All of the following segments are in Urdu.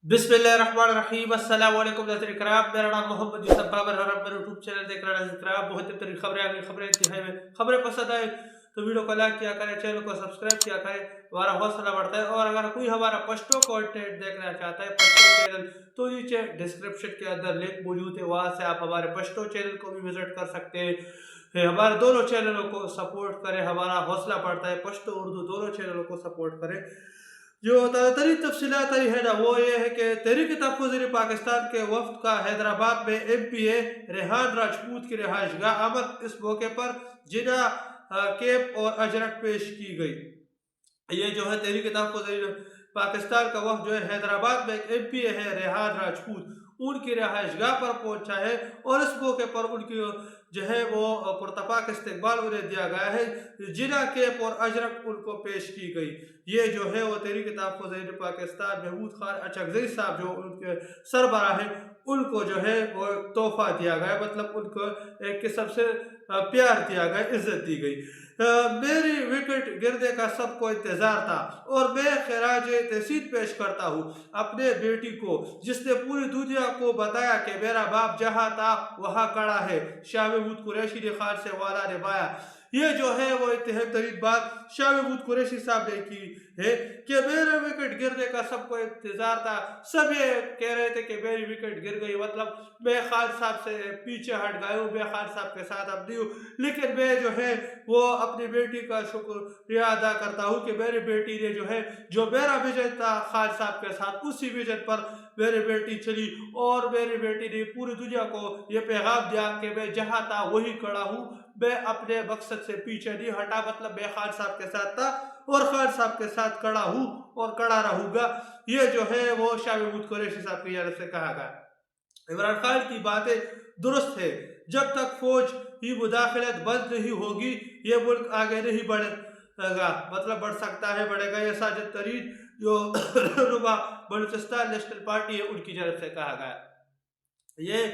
بسم اللہ الرحمن الرحیم السلام علیکم ناظرین کرام، میرا نام محمد یوسف بابر اور آپ میرے یوٹیوب چینل دیکھ رہے ہیں کرام۔ بہت بہترین خبریں آ گئی، خبریں انتہائی میں خبریں پسند آئے تو ویڈیو کو لائک کیا کریں، چینل کو سبسکرائب کیا کریں، ہمارا حوصلہ بڑھتا ہے۔ اور اگر کوئی ہمارا پشتو کانٹینٹ دیکھنا چاہتا ہے، پشتو چینل، تو نیچے ڈسکرپشن کے اندر لنک موجود ہے، وہاں سے آپ ہمارے پشتو چینل کو بھی وزٹ کر سکتے ہیں۔ ہمارے دونوں چینلوں کو سپورٹ کریں، ہمارا حوصلہ بڑھتا ہے، پشتو اردو دونوں چینلوں کو سپورٹ کریں۔ جو تازہ تفصیلات آئی ہے نا، وہ یہ ہے کہ تحریک تحفظ پاکستان کے وفد کا حیدرآباد میں ایم پی اے ریحان راجپوت کی رہائش گاہ آمد۔ اس موقع پر جناح کیپ اور اجرک پیش کی گئی۔ یہ جو ہے تحریک تحفظ پاکستان کا وفد جو ہے حیدرآباد میں ایک ایم پی اے ہے ریحان راجپوت، ان کی رہائش گاہ پر پہنچا ہے، اور اس موقع پر ان کی جو ہے وہ پرتپاک استقبال انہیں دیا گیا ہے۔ جناح کیپ اور اجرک ان کو پیش کی گئی۔ یہ جو ہے وہ تحریک تحفظ پاکستان محمود خان اچکزئی صاحب جو ان کے سربراہ ہیں، ان کو جو ہے وہ تحفہ دیا گیا، مطلب ان کو ایک قسم سے پیار دیا گیا، عزت دی گئی۔ میری وکٹ گرنے کا سب کو انتظار تھا، اور میں خراج تحسین پیش کرتا ہوں اپنے بیٹی کو، جس نے پوری دنیا کو بتایا کہ میرا باپ جہاں تھا وہاں کڑا ہے۔ شاہ محمود قریشی نے خان سے وعدہ نبھایا۔ یہ جو ہے وہ انتہائی ترین بات شاہ محمود قریشی صاحب نے کی ہے کہ میرے وکٹ گرنے کا سب کو انتظار تھا۔ سب یہ کہہ رہے تھے کہ میری وکٹ گر گئی، مطلب میں خان صاحب سے پیچھے ہٹ گیا ہوں، میں خان صاحب کے ساتھ اب نہیں ہوں، لیکن میں جو ہے وہ اپنی بیٹی کا شکریہ ادا کرتا ہوں کہ میری بیٹی نے جو ہے جو میرا ویژن تھا خان صاحب کے ساتھ، اسی ویژن پر میری بیٹی چلی، اور میری بیٹی نے پوری دنیا کو یہ پیغام دیا کہ میں جہاں تھا وہی کھڑا ہوں، میں اپنے مقصد سے پیچھے نہیں ہٹا، مطلب میں خان صاحب کے ساتھ تھا اور خان صاحب کے ساتھ کھڑا ہوں اور کھڑا رہوں گا۔ یہ جو ہے وہ شاہ محمود قریشی صاحب کی جانب سے کہا گیا۔ عمران خان کی باتیں درست ہے، جب تک فوج کی مداخلت بند نہیں ہوگی یہ ملک آگے نہیں بڑھے گا، مطلب بڑھ سکتا ہے، بڑھے گا۔ یہ ساجد ترین جو رہنما بلوچستان نیشنل پارٹی ہے، ان کی جانب سے کہا گیا۔ یہ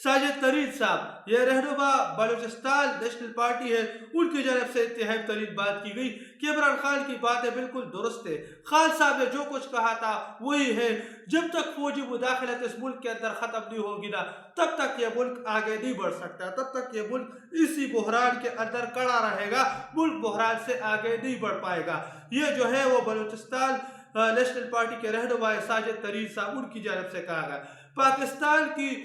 ساجد ترین صاحب، یہ رہنما بلوچستان نیشنل پارٹی ہے، ان کی جانب سے انتہائی ترین بات کی گئی کہ عمران خان کی باتیں بالکل درست ہے، خان صاحب نے جو کچھ کہا تھا وہی ہے۔ جب تک فوجی مداخلت اس ملک کے اندر ختم نہیں ہوگی نا، تب تک یہ ملک آگے نہیں بڑھ سکتا، تب تک یہ ملک اسی بحران کے اندر کڑا رہے گا، ملک بحران سے آگے نہیں بڑھ پائے گا۔ یہ جو ہے وہ بلوچستان نیشنل پارٹی کے رہنما ساجد ترین صاحب، ان کی جانب سے کہا گیا۔ پاکستان کی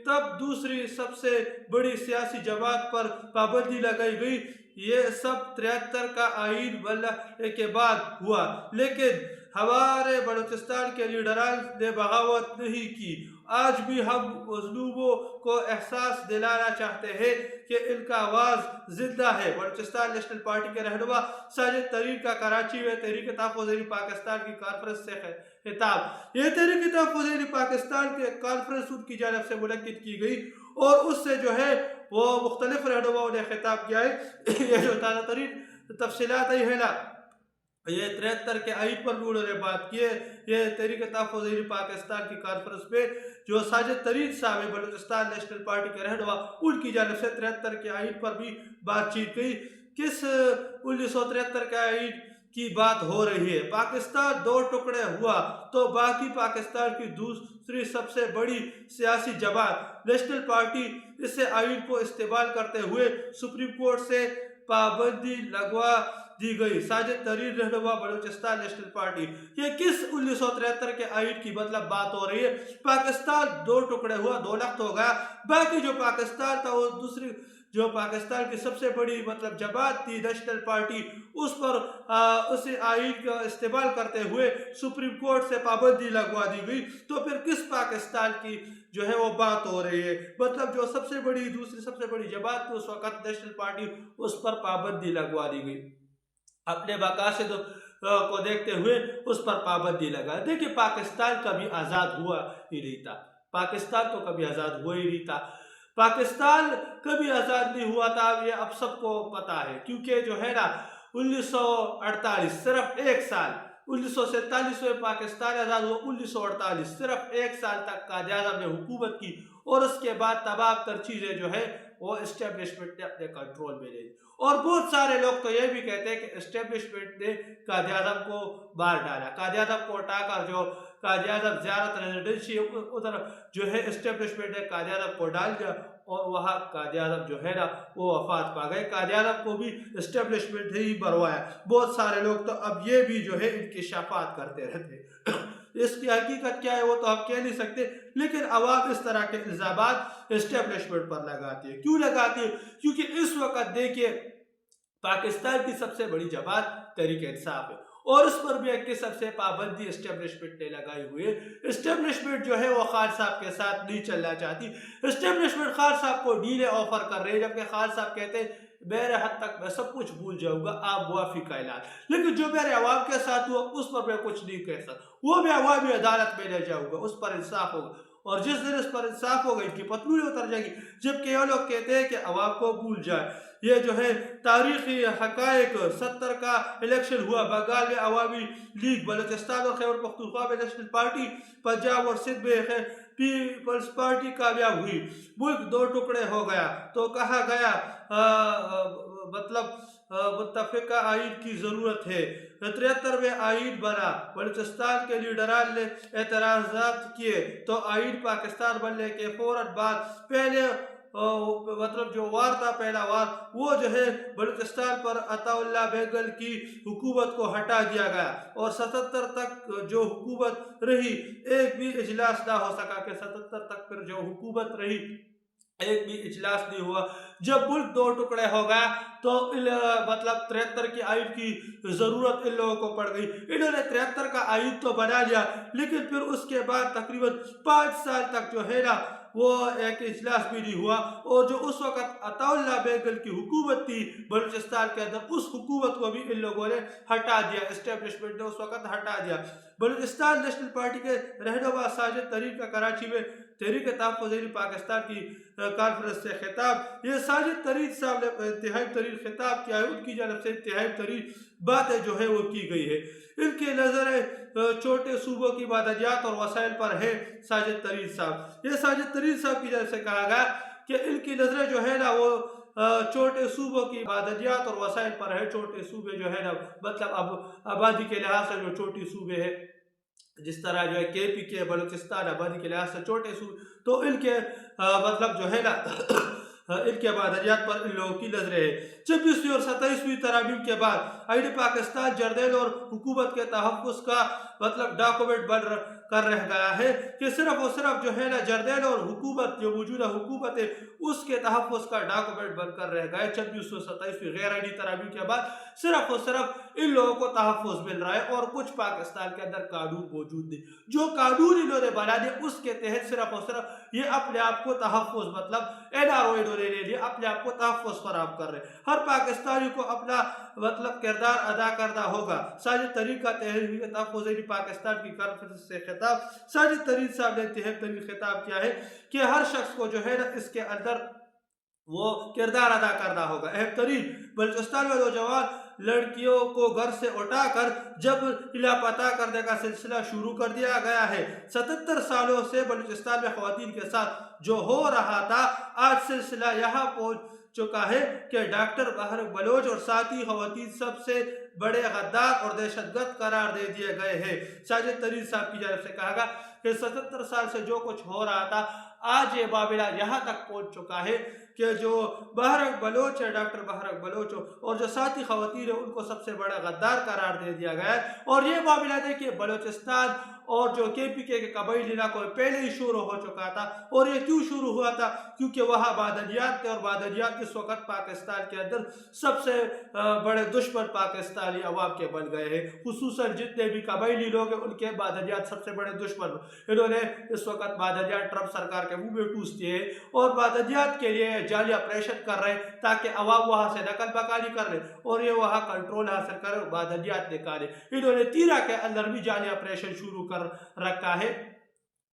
تب دوسری سب سے بڑی سیاسی جماعت پر پابندی لگائی گئی، یہ سب 73 کا آئین بننے کے بعد ہوا، لیکن ہمارے بلوچستان کے لیڈران نے بغاوت نہیں کی۔ آج بھی ہم مظلوموں کو احساس دلانا چاہتے ہیں کہ ان کا آواز زندہ ہے۔ بلوچستان نیشنل پارٹی کے رہنما ساجد ترین کا کراچی میں تحریک تحفظ پاکستان کی کانفرنس سے خطاب۔ یہ تحریک تحفظ پاکستان کے کانفرنس ان کی جانب سے منعقد کی گئی، اور اس سے جو ہے وہ مختلف رہنماؤں نے خطاب کیا ہے۔ یہ جو تازہ ترین تفصیلات آئی ہے نا، یہ 73 کے آئین پر بھی انہوں نے بات کی ہے۔ یہ تحریک تحفظ پاکستان کی کانفرنس میں جو ساجد ترین صاحب ہے بلوچستان نیشنل پارٹی کے رہنما، ان کی جانب سے 73 کے آئین پر بھی بات چیت گئی۔ کس 1973 کے آئین کی بات ہو رہی ہے؟ پاکستان دو ٹکڑے ہوا تو باقی پاکستان کی دوسری سب سے بڑی سیاسی جماعت نیشنل پارٹی، اس آئین کو استعمال کرتے ہوئے سپریم کورٹ سے پابندی لگوا دی گئی۔ ساجد ترین رہنما بلوچستان نیشنل پارٹی، یہ کس 1973 کے آئین کی مطلب بات ہو رہی ہے؟ پاکستان دو ٹکڑے ہوا، دو لخت ہو گیا، باقی جو پاکستان تھا وہ دوسری جو پاکستان کی سب سے بڑی مطلب جماعت تھی نیشنل پارٹی، اس پر اس آئین کا استعمال کرتے ہوئے سپریم کورٹ سے پابندی لگوا دی گئی۔ تو پھر کس پاکستان کی جو ہے وہ بات ہو رہی ہے؟ مطلب جو سب سے بڑی دوسری سب سے بڑی جماعت تھی اس وقت نیشنل پارٹی، اس پر پابندی لگوا دی گئی، اپنے مقاصد کو دیکھتے ہوئے اس پر پابندی لگا۔ دیکھیں پاکستان کبھی آزاد ہوا ہی نہیں تھا، پاکستان تو کبھی آزاد ہوا ہی نہیں تھا، پاکستان کبھی آزاد نہیں ہوا تھا، یہ اب سب کو پتا ہے۔ کیونکہ جو ہے نا 1948 صرف ایک سال، 1947 میں پاکستان آزاد ہوا، 1948 صرف ایک سال تک قائد اعظم نے حکومت کی، اور اس کے بعد تمام تر چیزیں جو ہے وہ اسٹیبلشمنٹ نے اپنے کنٹرول میں لے لی۔ اور بہت سارے لوگ تو یہ بھی کہتے ہیں کہ اسٹیبلشمنٹ نے قائد اعظم کو مار ڈالا، قائد اعظم کو اٹھا کر جو قائد اعظم زیارت ریزیڈنسی ادھر جو ہے اسٹیبلشمنٹ ہے قائد اعظم کو ڈال دیا اور وہاں قائد اعظم جو ہے نا وہ وفات پا گئے. قائد اعظم کو بھی اسٹیبلشمنٹ ہی بروایا. بہت سارے لوگ تو اب یہ بھی جو ہے انکشافات کرتے رہتے. اس کی حقیقت کیا ہے وہ تو ہم کہہ نہیں سکتے, لیکن عوام اس طرح کے الزامات اسٹیبلشمنٹ پر لگاتی ہے. کیوں لگاتی ہے؟ کیونکہ اس وقت دیکھیے پاکستان کی سب سے بڑی جماعت تحریک انصاف ہے اور اس پر بھی ایک قسم سے پابندی اسٹیبلشمنٹ نے لگائی ہوئی ہے. اسٹیبلشمنٹ جو ہے وہ خان صاحب کے ساتھ نہیں چلنا چاہتی. اسٹیبلشمنٹ خان صاحب کو ڈیلے آفر کر رہے ہیں, جبکہ خان صاحب کہتے ہیں میرے حد تک میں سب کچھ بھول جاؤں گا, آپ معافی کا اعلان, لیکن جو میرے عوام کے ساتھ ہوا اس پر میں کچھ نہیں کہہ سکتا, وہ میں عوامی عدالت میں لے جاؤں گا, اس پر انصاف ہوگا. اور جس دن اس پر انصاف ہوگا ان کی پتلونیں اتر جائیں گی. جبکہ یہ لوگ کہتے ہیں کہ عوام کو بھول جائے. یہ جو ہے تاریخی حقائق 70 کا الیکشن ہوا بنگال میں, عوامی لیگ بلوچستان اور خیبر پختونخوا میں نیشنل پارٹی, پنجاب اور سندھ میں پیپلز پارٹی کامیاب ہوئی. ملک دو ٹکڑے ہو گیا تو کہا گیا مطلب متفقہ آئین کی ضرورت ہے. 73 میں آئین بنا, بلوچستان کے لیڈران نے اعتراضات کیے تو آئین پاکستان بننے کے فوراً بعد پہلے مطلب جو وار تھا, پہلا وار وہ جو ہے بلوچستان پر عطا اللہ بیگل کی حکومت کو ہٹا دیا گیا اور 77 تک جو حکومت رہی ایک بھی اجلاس نہ ہو سکا. کہ 77 تک پھر جو حکومت رہی ایک بھی اجلاس نہیں ہوا. جب ملک دو ٹکڑے ہو گیا تو مطلب 73 کی آئین کی ضرورت ان لوگوں کو پڑ گئی. انہوں نے 73 کا آئین تو بنا لیا, لیکن پھر اس کے بعد تقریباً 5 سال تک جو ہے نا وہ ایک اجلاس بھی نہیں ہوا. اور جو اس وقت عطا اللہ بیگل کی حکومت تھی بلوچستان کے اندر, اس حکومت کو بھی ان لوگوں نے ہٹا دیا, اسٹیبلشمنٹ نے اس وقت ہٹا دیا. بلوچستان نیشنل پارٹی کے رہنما ساجد ترین کا کراچی میں تحریک تحفظ پاکستان کی کانفرنس سے خطاب. یہ ساجد ترین صاحب نے انتہائی ترین خطاب کیا ہے, ان کی جانب سے انتہائی ترین باتیں جو ہے وہ کی گئی ہے. ان کی نظریں چھوٹے صوبوں کی معدنیات اور وسائل پر ہے. ساجد ترین صاحب, یہ ساجد ترین صاحب کی جانب سے کہا گیا کہ ان کی نظریں جو ہے نا وہ چھوٹے صوبوں کی معدنیات اور وسائل پر ہے. چھوٹے صوبے جو ہے نا مطلب اب آبادی کے لحاظ سے جو چھوٹی صوبے ہیں, جس طرح جو ہے کے پی کے بلوچستان آبادی کے لحاظ سے چھوٹے صوبے, تو ان کے مطلب جو ہے نا ان کے معدنیات پر ان لوگوں کی نظریں ہیں. 26ویں اور 27ویں ترامیم کے بعد آئین پاکستان جرنیل اور حکومت کے تحفظ کا مطلب ڈاکومنٹ بن کر رہ گیا ہے کہ صرف اور صرف جو ہے نا جرنیل اور حکومت جو موجودہ حکومت ہے اس کے تحفظ کا ڈاکومنٹ بن کر رہ گئے. 26 اور 27ویں غیر آئینی ترامیم کے بعد صرف اور صرف ان لوگوں کو تحفظ مل رہا ہے اور کچھ پاکستان کے اندر قانون موجود نہیں. جو قانون انہوں نے بنا دیا اس کے تحت صرف اور صرف یہ اپنے آپ کو تحفظ مطلب NRO انہوں نے لے لیا, اپنے آپ کو تحفظ فراہم کر رہے ہیں. ہر پاکستانی کو اپنا مطلب کردار ادا کرنا ہوگا. ساجد ترین کا تحریک تحفظ پاکستان کی کانفرنس سے خطاب. ساجد ترین صاحب نے انتہائی ترین خطاب کیا ہے کہ ہر شخص کو جو ہے نا اس کے اندر وہ کردار ادا کرنا ہوگا. اہم ترین, بلوچستان میں نوجوان لڑکیوں کو گھر سے اٹھا کر جب لاپتہ کرنے کا سلسلہ شروع کر دیا گیا ہے. 77 سالوں سے بلوچستان میں خواتین کے ساتھ جو ہو رہا تھا, آج سلسلہ یہاں پہنچ چکا ہے کہ ڈاکٹر بہرک بلوچ اور ساتھی خواتین سب سے بڑے غدار اور دہشت گرد قرار دے دیے گئے ہیں. ساجد ترین صاحب کی جانب سے کہا گیا کہ 77 سال سے جو کچھ ہو رہا تھا آج یہ معاملہ یہاں تک پہنچ چکا ہے کہ جو بہرک بلوچ ہے, ڈاکٹر بہرک بلوچ اور جو ساتھی خواتین ہیں ان کو سب سے بڑا غدار قرار دے دیا گیا ہے. اور یہ معاملہ دیکھیے بلوچستان اور جو کے پی کے قبائلی علاقوں میں پہلے ہی شروع ہو چکا تھا. اور یہ کیوں شروع ہوا تھا؟ کیونکہ وہاں معدنیات تھے اور معدنیات اس وقت پاکستان کے اندر سب سے بڑے دشمن پاکستانی عوام کے بن گئے ہیں. خصوصاً جتنے بھی قبائلی لوگ ہیں ان کے معدنیات سب سے بڑے دشمن. انہوں نے اس وقت معدنیات ٹرمپ سرکار کے منہ میں ٹوس دیے اور معدنیات کے لیے جعلی آپریشن کر رہے ہیں تاکہ عوام وہاں سے نقل مکانی کر رہے اور یہ وہاں کنٹرول حاصل کرے اور معدنیات نکالے. انہوں نے تیرا کے اندر بھی جعلی آپریشن شروع کر رکھا ہے.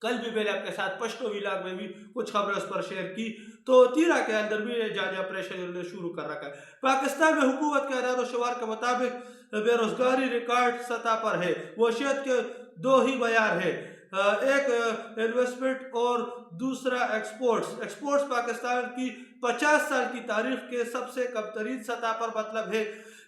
کل بھی میں نے آپ کے ساتھ پشتو ویلاگ میں بھی کچھ خبریں اس پر شیئر کی, تو تیرا کے اندر بھی جعلی آپریشن انہوں نے شروع کر رکھا ہے. پاکستان میں حکومت کے اعداد و شمار کے مطابق بے روزگاری ریکارڈ سطح پر ہے. معیشت کے دو ہی معیار ہیں, ایک انویسٹمنٹ اور دوسرا ایکسپورٹس پاکستان کی 50 سال کی تاریخ کے سب سے کم ترین سطح پر مطلب ہے,